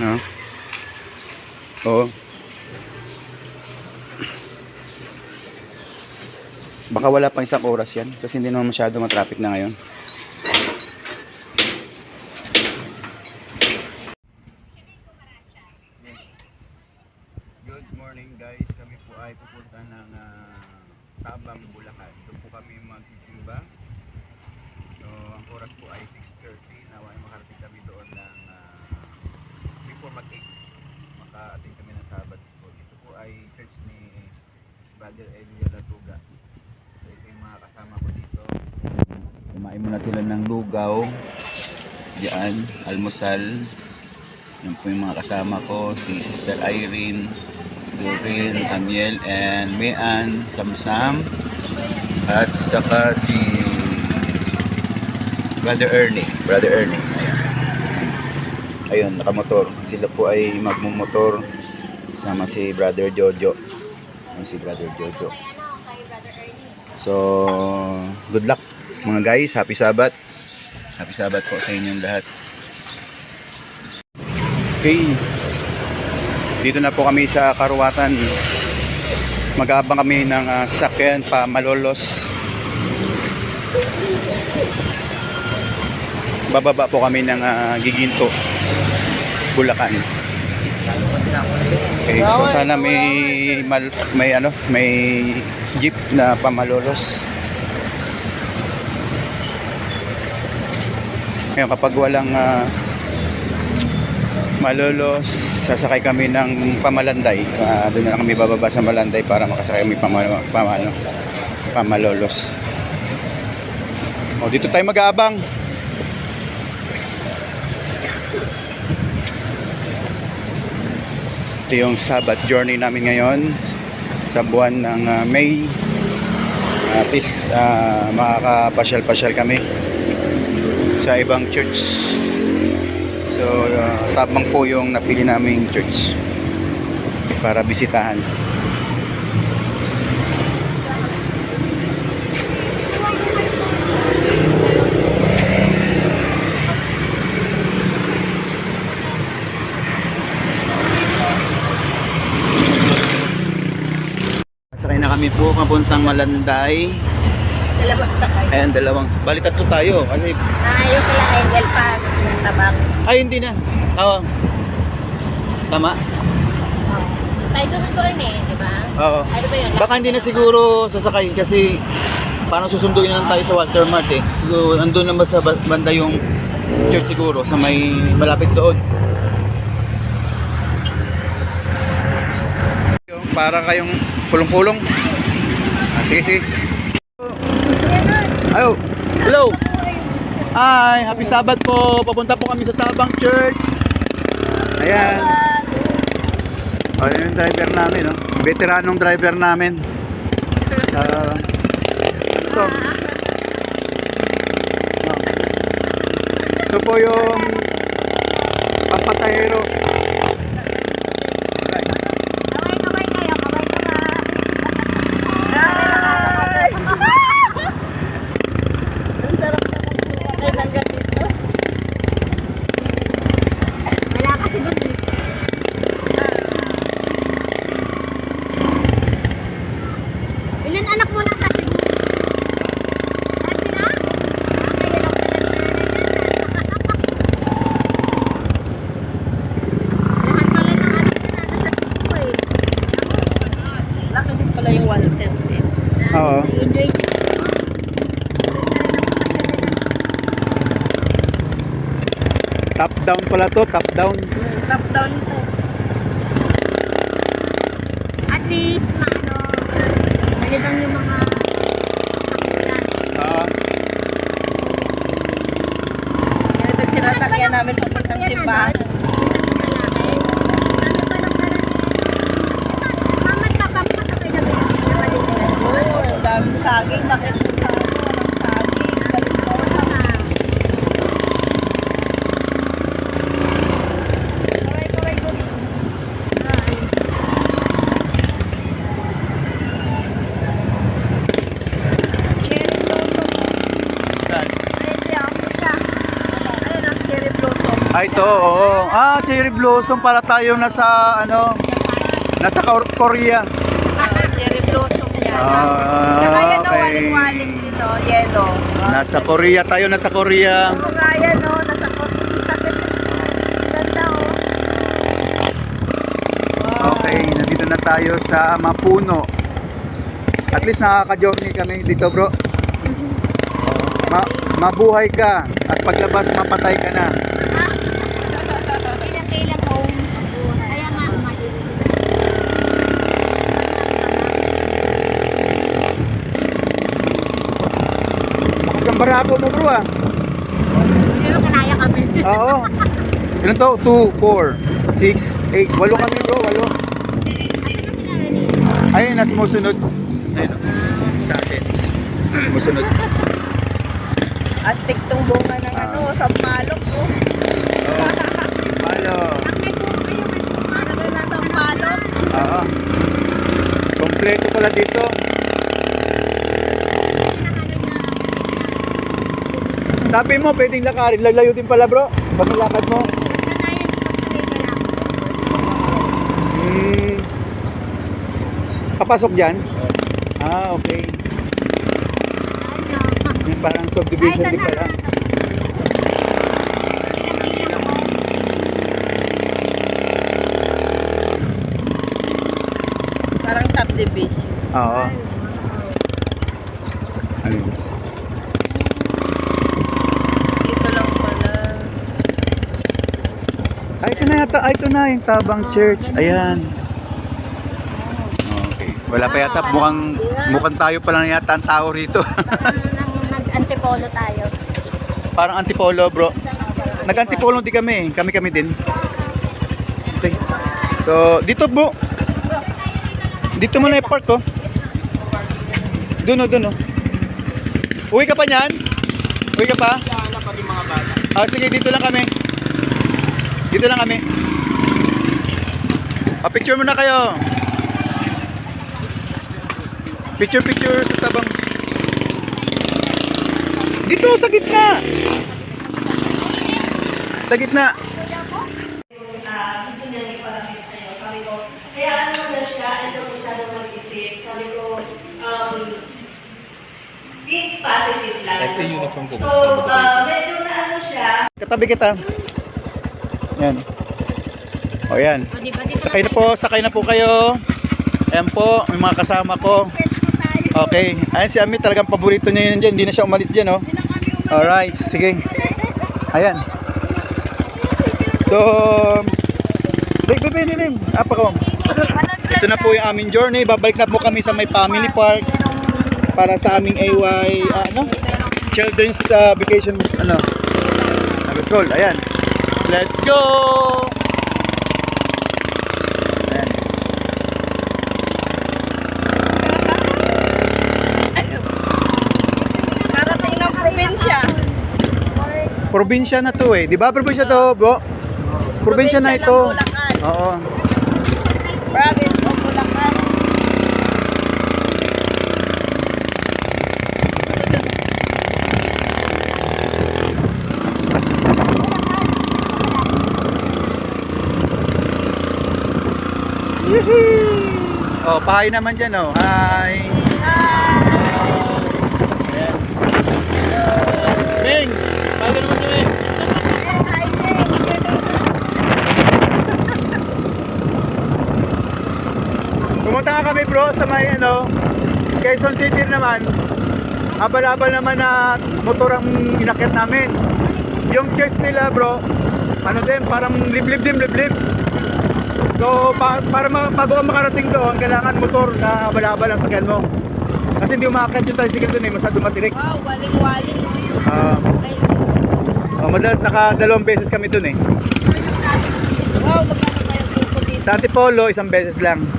No? Oo. Baka wala pang isang oras yan kasi hindi naman masyado matraffic na ngayon. Good morning guys, kami po ay pupunta ng Tabang, Bulacan. Doon po kami magsisimba. So ang oras po ay 6:30. Nawa ay makarating kami doon ng before mag-8. Maka-attend kami ng Sabbath school. Ito po ay church ni Brother Elio Latuga. So ito yung mga kasama ko dito. Kumain muna sila ng lugaw. Diyan, almusal. Yan po yung mga kasama ko, si Sister Irene, Doreen, Amiel, and Mian, Samsam, at saka si Brother Ernie. Ayan. Ayun, nakamotor. Sila po ay magmumotor sama si Brother Jojo. So, good luck mga guys. Happy Sabbath. Happy Sabbath po sa inyong lahat. Okay. Dito na po kami sa Karuwatan. Mag-aabang kami ng sakyan pa Malolos. Bababa po kami ng Giginto, Bulacan. Okay, so sana may jeep na pamalolos. Ngayon kapag walang Malolos, sasakay kami ng Pamalanday. Doon na kami bababa sa Malanday para makasakay kami Pamalolos. O, dito tayo mag-aabang. Ito yung Sabbath journey namin ngayon sa buwan ng May. At least makakapasyal-pasyal kami sa ibang church. So, Tabang po yung napili naming church para bisitahan. Sakay na kami po papuntang Malanday. Dalawang sakay. Ayan, bali tatlo tayo. Kasi Yung kaya Angel pa, ng Tabang. ay, hindi na. Oo. Tama? Oh. Tayo doon eh, di ba? Oo. Ano ba yun? Baka hindi na siguro sasakay kasi parang susunduin na lang tayo sa Walter Mart eh. Siguro andun naman sa banda yung church siguro sa may malapit doon. Para kayong pulong-pulong. Sige. Ayo. Hello. Hi, happy Sabbath po. Papunta po kami sa Tabang Church. Ayan. Ayan yung driver namin, no? Veteranong driver namin. Ito. Ito po yung pampasahero. Kaway kayo, kaway. Ang sarap na ay langga dito. Wala kasi doon eh. Ilan anak mo na sa Cebu? Dati na? Lahat pala ng anak na nasa Cebu eh. Laki din pala yung Walter din. Oo. Enjoy niya. Top down pala to, top down. Top down to. At least, maliban yung mga kakulan. Kaya ito sinasakyan namin papuntang simbahan. Oo, ang daming saging. Bakit sa walang saging? Balimbawal na nga. Kaway, guys. Cherry blossom. Ayun ang cherry blossom. Ah, ito, oo. Ah, cherry blossom para tayo nasa, ano, nasa Korea. Cherry blossom yan. Ah, Saka yan, no, okay. waling-waling dito, yellow. Nasa Korea tayo, nasa Korea. Saka yan, no, nasa ganda, oh. Okay, nandito na tayo sa Mapuno. At least nakaka-journey kami dito, bro. Mabuhay ka at paglabas mapatay ka na. Ilang home. Kaya nga, Lakas ang barako mo, bro, ah. Pero kanaya kami. Oo. Ilan to? 2, 4, 6, 8. 8 kami, bro. 8. Ayun, nasa sumusunod. Ayun, sa atin. Sumusunod. Astig tong bunga ng ano, sampalok, oh. Oo. Halo. Ano na sampalok? Oo. Kompleto pala dito. Sabi mo, pwedeng lakarin. Lalayo din pala, bro. Pag nilakad mo. Papasok dyan? Ah, okay. Yung parang subdivision din pala. Parang subdivision. Oo. Ano yun? Dito lang pala. Ay, ito na yata. Ay, ito na yung Tabang Church. Ayan. Okay. Wala pa yata. Mukhang tayo pa lang yata ang tao rito. Nag-antipolo tayo. Parang antipolo, bro. Nag-antipolo din kami. Kami din. Okay. So, dito, bro. Dito mo na i-park, oh. Doon, oh. Uwi ka pa niyan? Uwi ka pa? Ah, sige, dito lang kami. Dito lang kami. Picture muna kayo. Picture sa Tabang. Dito, sa gitna. Sa gitna. Gusto niya may palamit sa'yo. Sabi ko, kaya ano na siya, ito masyado mag-isip. Sabi ko, think positive lang. Ito yung uniform ko. So, medyo na ano siya. Katabi kita. Yan. O yan. O, di ba? Sakay na po kayo. Ayan po, may mga kasama ko. Okay. Ayan si Ami, talagang paborito niya yun dyan. Hindi na siya umalis dyan, oh. Alright, sige. Ayan. So, Bebe, apa ko? Ito na po yung aming journey. Babalik na po kami sa may family park para sa aming AY, children's vacation, school. Ayan. Let's go! Ayan. Karating ng probinsya. Probinsya na to eh. Di ba probinsya to, bro? Probinsya na ito. ng Bulacan. Oo. Province of Bulacan. Oh, pahay naman dyan, oh. Hi. Ayan. Ming! Pahay naman dyan, eh. Pumunta nga kami, bro, sa may, Quezon City naman. Abal-abal naman na motor ang inakyat namin. Yung chest nila, bro, din, parang liblib. So, para bago ka makarating doon, kailangan motor na abal-abal ang sakyan mo. Kasi hindi umakit yung tricycle doon eh, masyado matirik. Wow, waling-waling. Madalas naka-2 beses kami doon eh. Wow, magkano kayo pupo dito? Sa Antipolo, 1 beses lang.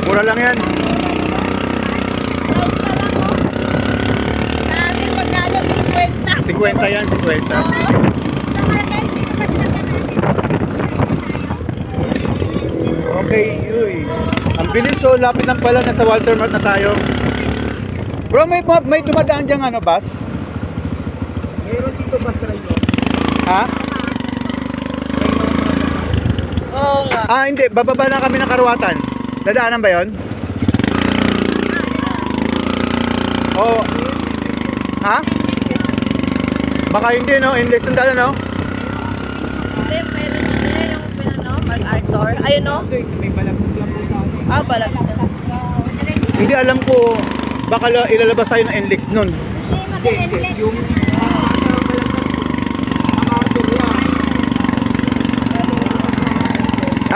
Mura lang yan. Sabi, magkano 50? 50 yan, 50. Okay, uy. Ang bilis, so lapit lang pala, nasa Walter Mart na tayo. Bro, may dumadaan diyang bus? Mayroon dito bus driver. Ha? Oo nga. Ah, hindi. Bababa na kami ng Karuwatan. Dadaanan ba yon? Oo. Ha? Baka hindi, no? Index ng daan, no? Hindi, meron na yung pinano, MacArthur. Ayun no? May balagtas lang po sa akin. Ah, balagtas. Hindi alam ko. Baka ilalabas tayo ng index nun. Yung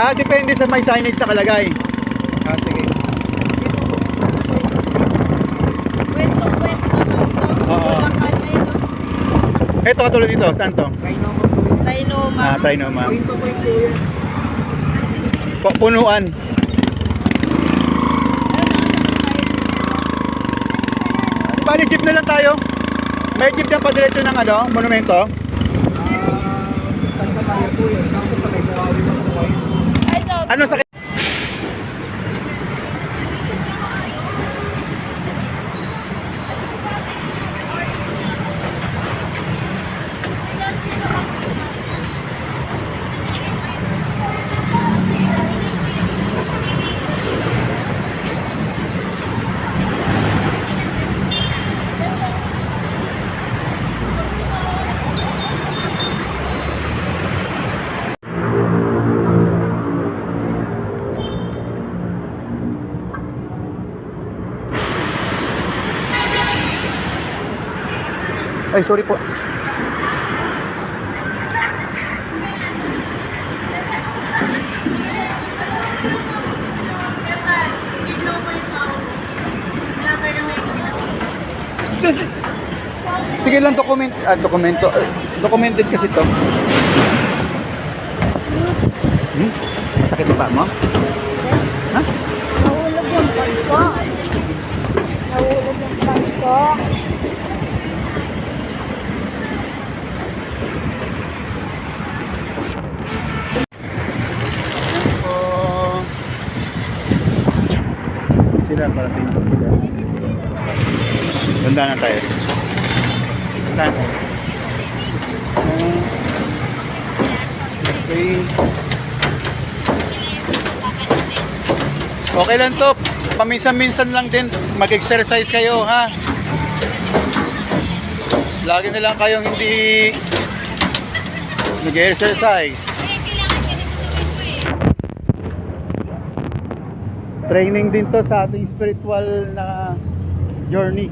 Ah, depende sa may signage na kalagay. Ah, sige. Kwento naman to. Oo. Bulacan na yun, no? Ito katulad dito. Saan to? Trinoma. Ah, Trinoma. Punuan. Bali, jeep na lang tayo. May jeep na pa diretso ng ano, monumento. Ito. Ano sa Ay, sorry po. Sige lang, documented kasi to. Masakit pa mo? Ha? nahulog yung bangko. Nahulog yung bangko. Sila parating na sila. Ganda na tayo. Ganda na tayo. Okay. Okay lang to. Paminsan-minsan lang din. Mag-exercise kayo, ha? Lagi na lang kayong hindi nag-exercise. Training din to sa ating spiritual na journey.